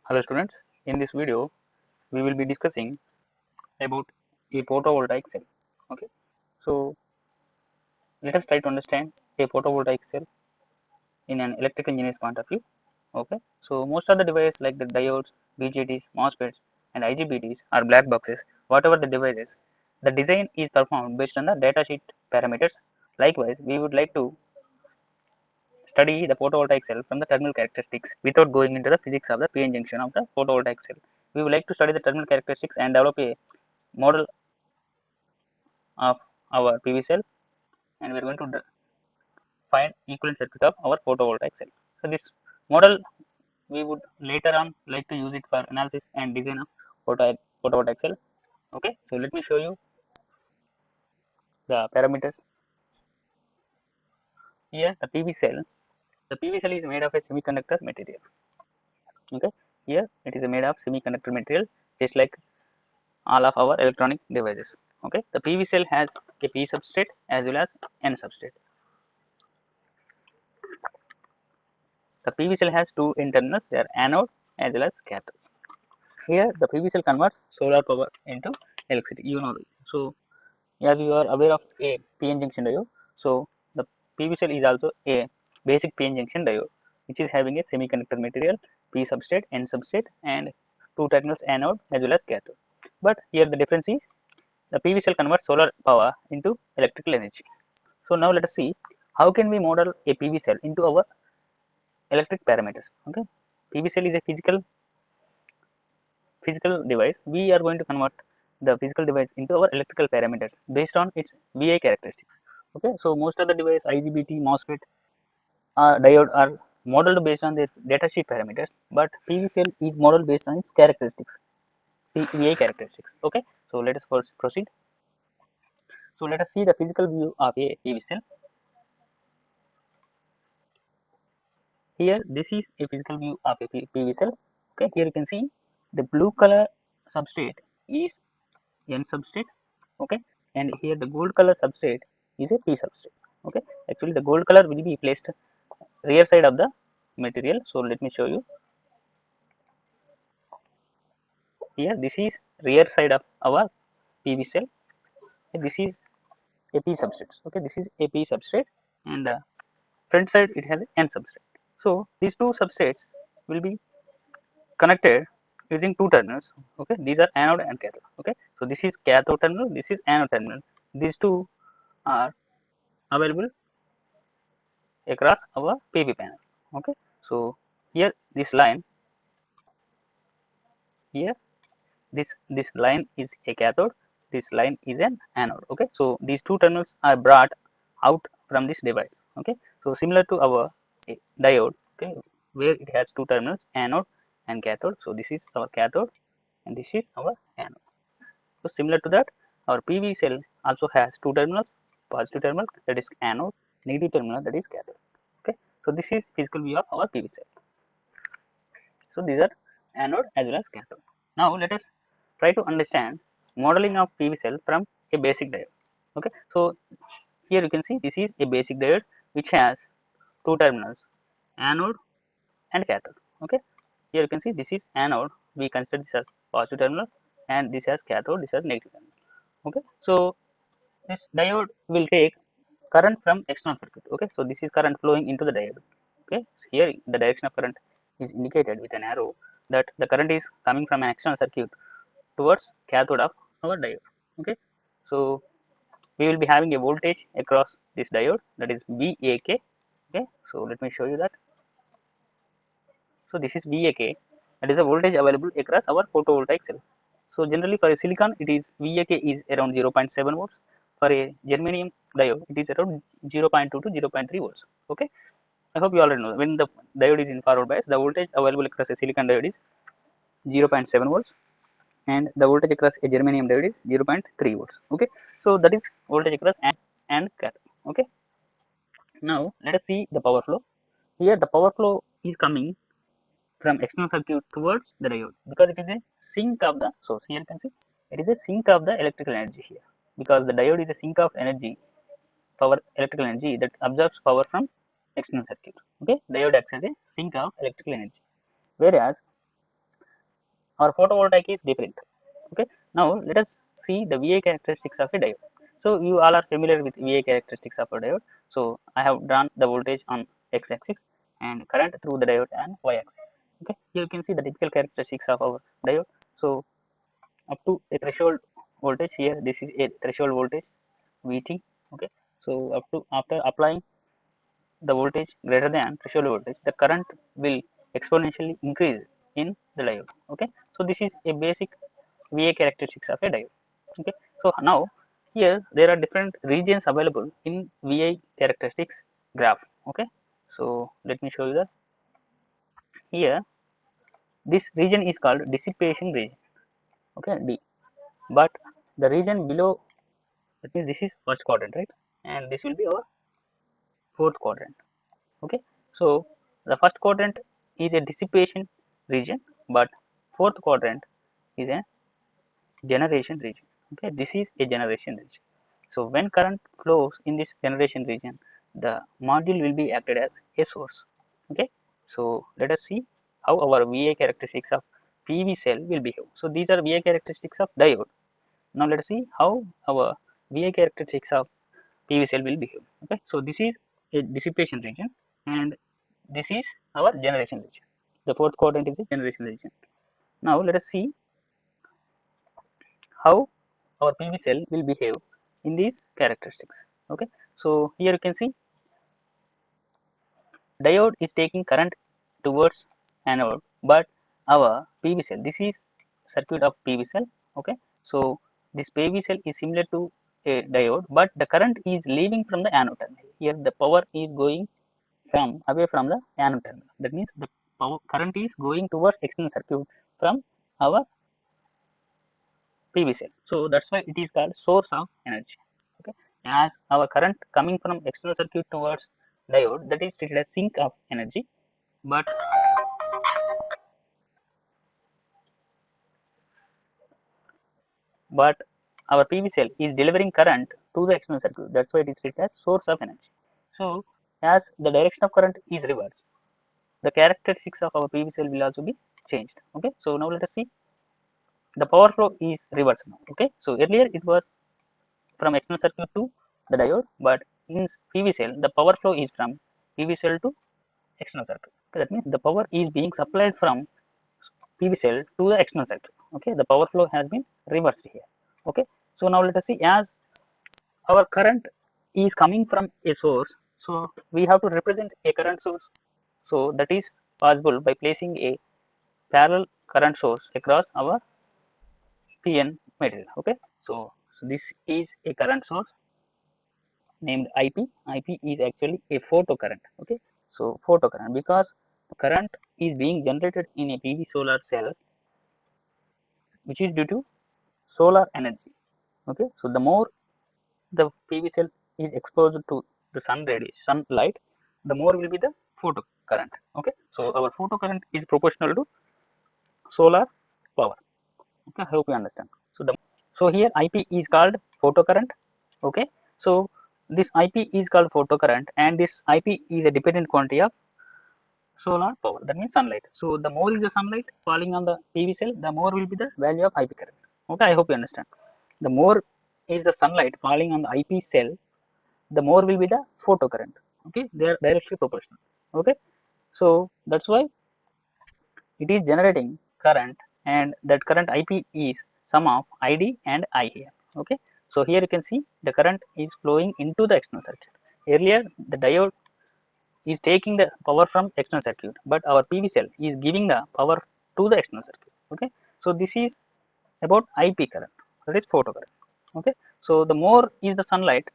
Hello students, in this video we will be discussing about a photovoltaic cell. Okay, so let us try to understand a photovoltaic cell in an electrical engineer's point of view. Okay, so most of the devices like the diodes, BJTs, MOSFETs and IGBTs are black boxes. Whatever the devices, the design is performed based on the datasheet parameters. Likewise, we would like to study the photovoltaic cell from the terminal characteristics without going into the physics of the PN junction of the photovoltaic cell. We would like to study the terminal characteristics and develop a model of our PV cell, and we are going to find equivalent circuit of our photovoltaic cell. So this model we would later on like to use it for analysis and design of photovoltaic cell. Okay, so let me show you the parameters. Here the PV cell. The PV cell is made of a semiconductor material. Okay, here it is made of semiconductor material, just like all of our electronic devices. Okay, the PV cell has a P substrate as well as N substrate. The PV cell has two internals, they are anode as well as cathode. Here the PV cell converts solar power into electricity. You know this. So as you are aware of a PN junction diode, so the PV cell is also a basic PN junction diode, which is having a semiconductor material, P substrate, N substrate, and two terminals anode as well as cathode. But here the difference is the PV cell converts solar power into electrical energy. So now let us see how can we model a PV cell into our electric parameters. Okay, PV cell is a physical device. We are going to convert the physical device into our electrical parameters based on its VI characteristics. Okay, so most of the device IGBT, MOSFET, diode are modeled based on their datasheet parameters, but PV cell is modeled based on its characteristics, VI characteristics. Okay, so let us first proceed. So let us see the physical view of a PV cell. Here this is a physical view of a PV cell. Okay, here you can see the blue color substrate is N substrate. Okay, and here the gold color substrate is a P substrate. Okay, actually the gold color will be placed rear side of the material. So let me show you. Here this is rear side of our PV cell. This is a P substrate. Okay, this is a P substrate, and front side it has N substrate. So these two substrates will be connected using two terminals. Okay, these are anode and cathode. Okay, so this is cathode terminal, this is anode terminal. These two are available across our PV panel. Okay, so here this line, here this line is a cathode, this line is an anode. Okay, so these two terminals are brought out from this device. Okay, so similar to our diode, okay, where it has two terminals, anode and cathode. So this is our cathode and this is our anode. So similar to that, our PV cell also has two terminals, positive terminal that is anode, negative terminal that is cathode. Okay, so this is physical view of our PV cell. So these are anode as well as cathode. Now let us try to understand modeling of PV cell from a basic diode. Okay, so here you can see this is a basic diode which has two terminals, anode and cathode. Okay, here you can see this is anode. We consider this as positive terminal, and this as cathode, this as negative terminal. Okay, so this diode will take current from external circuit. Okay, so this is current flowing into the diode. Okay, so here the direction of current is indicated with an arrow, that the current is coming from an external circuit towards cathode of our diode. Okay, so we will be having a voltage across this diode, that is VAK. Okay, so let me show you that. So this is VAK, that is the voltage available across our photovoltaic cell. So generally for a silicon it is VAK is around 0.7 volts. For a germanium diode it is around 0.2 to 0.3 volts. Okay, I hope you already know when the diode is in forward bias, the voltage available across a silicon diode is 0.7 volts, and the voltage across a germanium diode is 0.3 volts. Okay, so that is voltage across and cathode. Okay, now let us see the power flow. Here the power flow is coming from external circuit towards the diode, because it is a sink of the source. Here you can see it is a sink of the electrical energy here, because the diode is a sink of energy, power, electrical energy that absorbs power from external circuit. Okay, diode acts as a sink of electrical energy, whereas our photovoltaic is different. Okay, now let us see the VA characteristics of a diode. So you all are familiar with VA characteristics of a diode. So I have drawn the voltage on x-axis and current through the diode and y-axis. Okay, here you can see the typical characteristics of our diode. So up to a threshold voltage, here this is a threshold voltage VT. Okay, so up to after applying the voltage greater than threshold voltage, the current will exponentially increase in the diode. Okay, so this is a basic VA characteristics of a diode. Okay, so now here there are different regions available in VA characteristics graph. Okay, so let me show you that. Here this region is called dissipation region. Okay, D. But the region below, that means this is first quadrant, right? And this will be our fourth quadrant. Okay, so the first quadrant is a dissipation region, but fourth quadrant is a generation region. Okay, this is a generation region. So when current flows in this generation region, the module will be acted as a source. Okay, so let us see how our VA characteristics of PV cell will behave. So these are VA characteristics of diode. Now let us see how our VA characteristics of PV cell will behave. Okay, so this is a dissipation region and this is our generation region. The fourth quadrant is the generation region. Now let us see how our PV cell will behave in these characteristics. Okay, so here you can see diode is taking current towards anode, but our PV cell, this is circuit of PV cell. Okay, so this PV cell is similar to a diode, but the current is leaving from the anode terminal. Here the power is going from away from the anode terminal. That means the power current is going towards external circuit from our PV cell. So that's why it is called source of energy. Okay, as our current coming from external circuit towards diode, that is treated as sink of energy, but but our PV cell is delivering current to the external circuit. That's why it is treated as source of energy. So as the direction of current is reversed, the characteristics of our PV cell will also be changed. Okay, so now let us see the power flow is reversed now. Okay, so earlier it was from external circuit to the diode, but in PV cell the power flow is from PV cell to external circuit. Okay, that means the power is being supplied from PV cell to the external circuit. Okay, the power flow has been reversed here. Okay, so now let us see, as our current is coming from a source, so we have to represent a current source. So that is possible by placing a parallel current source across our PN material. Okay, so this is a current source named IP. IP is actually a photocurrent. Okay, so photocurrent, because current is being generated in a PV solar cell, which is due to solar energy. Okay, so the more the PV cell is exposed to the sun radiation, sunlight, the more will be the photocurrent. Okay, so our photocurrent is proportional to solar power. Okay, I hope you understand. So here IP is called photocurrent. Okay, so this IP is called photocurrent, and this IP is a dependent quantity of solar power. That means sunlight. So the more is the sunlight falling on the PV cell, the more will be the value of IP current. Okay, I hope you understand. The more is the sunlight falling on the IP cell, the more will be the photocurrent. Okay, they are directly proportional. Okay, so that's why it is generating current, and that current IP is sum of ID and I here. Okay, so here you can see the current is flowing into the external circuit. Earlier the diode is taking the power from external circuit, but our PV cell is giving the power to the external circuit. Okay, so this is about IP current, that is photocurrent. Okay, so the more is the sunlight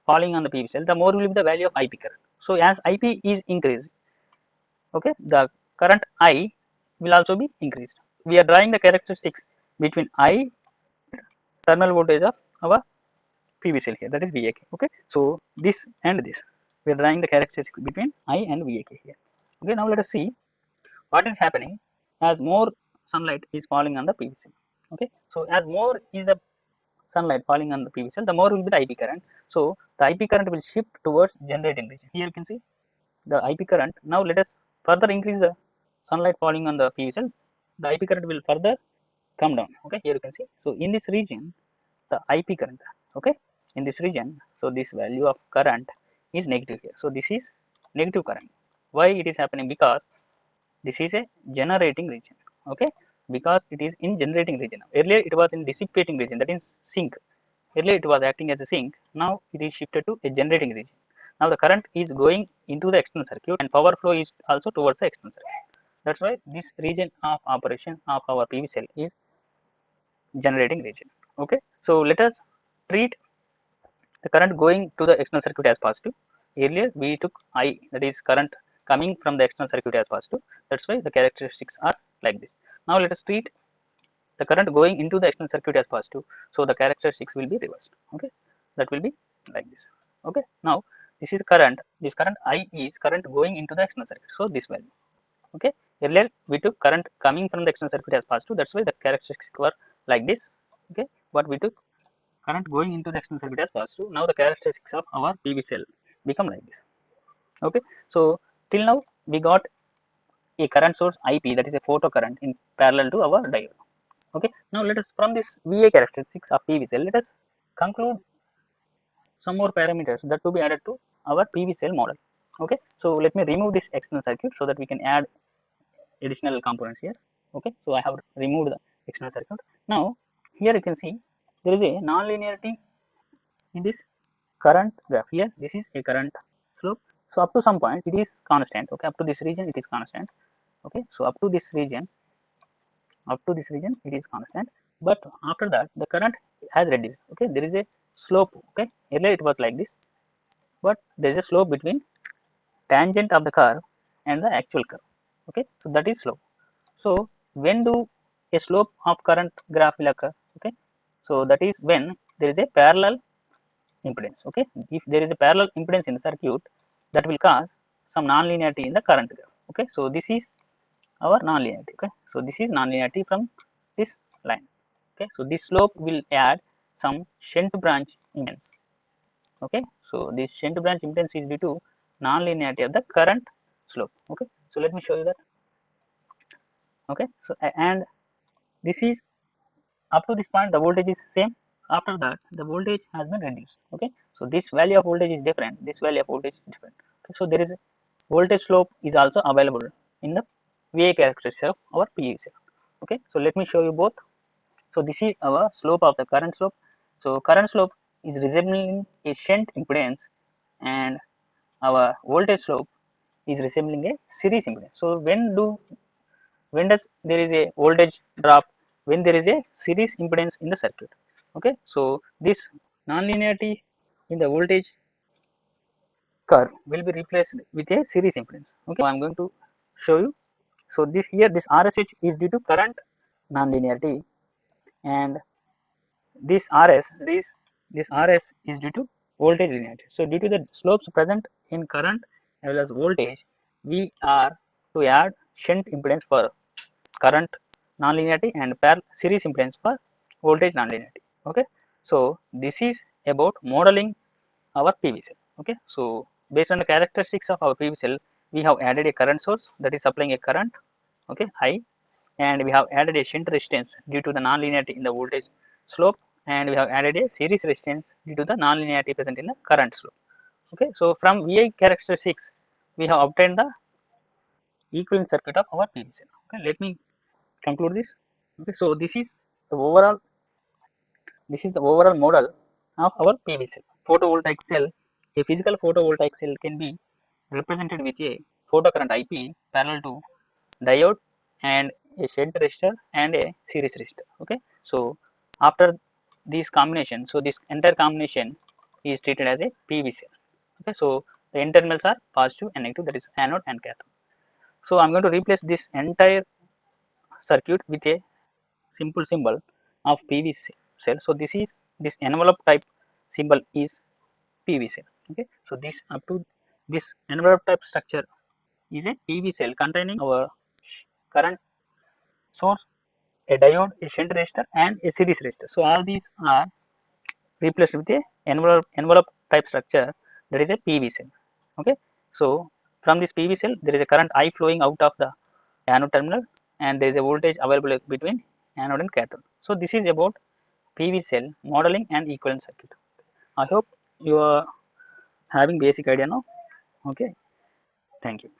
falling on the PV cell, the more will be the value of IP current. So as IP is increased, okay, the current I will also be increased. We are drawing the characteristics between I terminal voltage of our PV cell here, that is VAK. Okay, so this and this, we are drawing the characteristics between I and VAK here. Okay, now let us see what is happening as more sunlight is falling on the PV cell. Okay, so as more is the sunlight falling on the PV cell, the more will be the IP current. So the IP current will shift towards generating region. Here you can see the IP current. Now let us further increase the sunlight falling on the PV cell. The IP current will further come down. Okay, here you can see. So in this region, the IP current. Okay, in this region, so this value of current is negative here. So this is negative current. Why it is happening? Because this is a generating region. Okay, because it is in generating region. Earlier it was in dissipating region, that is sink. Earlier it was acting as a sink. Now it is shifted to a generating region. Now the current is going into the external circuit and power flow is also towards the external circuit. That's why this region of operation of our PV cell is generating region. Okay, so let us treat the current going to the external circuit as positive. Earlier we took I, that is current coming from the external circuit, as positive. That's why the characteristics are like this. Now let us treat the current going into the external circuit as positive. So the characteristics will be reversed. Okay, that will be like this. Okay, now this is current. This current I is current going into the external circuit. So this value. Okay, earlier we took current coming from the external circuit as positive. That's why the characteristics were like this. Okay, but we took current going into the external circuit as positive. Now the characteristics of our PV cell become like this. Okay, so till now we got a current source IP, that is a photo current, in parallel to our diode. Okay, now let us, from this VA characteristics of PV cell, let us conclude some more parameters that to be added to our PV cell model. Okay, so let me remove this external circuit so that we can add additional components here. Okay, so I have removed the external circuit. Now here you can see there is a non-linearity in this current graph. Here this is a current slope. So up to some point it is constant. Okay, up to this region it is constant. Okay, so up to this region it is constant, but after that the current has reduced. Okay, there is a slope. Okay, earlier it was like this, but there is a slope between tangent of the curve and the actual curve. Okay, so that is slope. So when do a slope of current graph will occur? Okay, so that is when there is a parallel impedance. Okay, if there is a parallel impedance in the circuit, that will cause some non-linearity in the current graph. Okay, so this is our non-linearity. Okay, so this is non-linearity from this line. Okay, so this slope will add some shunt branch impedance. Okay, so this shunt branch impedance is due to non-linearity of the current slope. Okay, so let me show you that. Okay, so and this is up to this point the voltage is same. After that the voltage has been reduced. Okay, so this value of voltage is different, this value of voltage is different. Okay, so there is a voltage slope is also available in the VA characteristic of our PV cell. Okay, so let me show you both. So this is our slope of the current slope. So current slope is resembling a shunt impedance, and our voltage slope is resembling a series impedance. So when does there is a voltage drop? When there is a series impedance in the circuit. Okay, so this non-linearity in the voltage curve will be replaced with a series impedance. Okay, so I am going to show you. So this here, this RSH is due to current non-linearity, and this this RS is due to voltage linearity. So due to the slopes present in current as well as voltage, we are to add shunt impedance for current nonlinearity and series impedance for voltage nonlinearity. Okay, so this is about modeling our PV cell. Okay, so based on the characteristics of our PV cell, we have added a current source that is supplying a current. Okay, I, and we have added a shunt resistance due to the nonlinearity in the voltage slope, and we have added a series resistance due to the nonlinearity present in the current slope. Okay, so from VI characteristics we have obtained the equivalent circuit of our PV cell. Okay, let me conclude this. Okay, so this is the overall model of our PV cell. Photovoltaic cell, a physical photovoltaic cell can be represented with a photocurrent IP parallel to diode and a shunt resistor and a series resistor. Okay, so after this combination, so this entire combination is treated as a PV cell. Okay, so the N terminals are positive and negative, that is anode and cathode. So I'm going to replace this entire circuit with a simple symbol of PV cell. So this envelope type symbol is PV cell. Okay, so this up to this envelope type structure is a PV cell containing our current source, a diode, a shunt resistor, and a series resistor. So all these are replaced with a envelope type structure, that is a PV cell. Okay, so from this PV cell there is a current I flowing out of the anode terminal, and there is a voltage available between anode and cathode. So this is about PV cell modeling and equivalent circuit. I hope you are having basic idea now. Okay, thank you.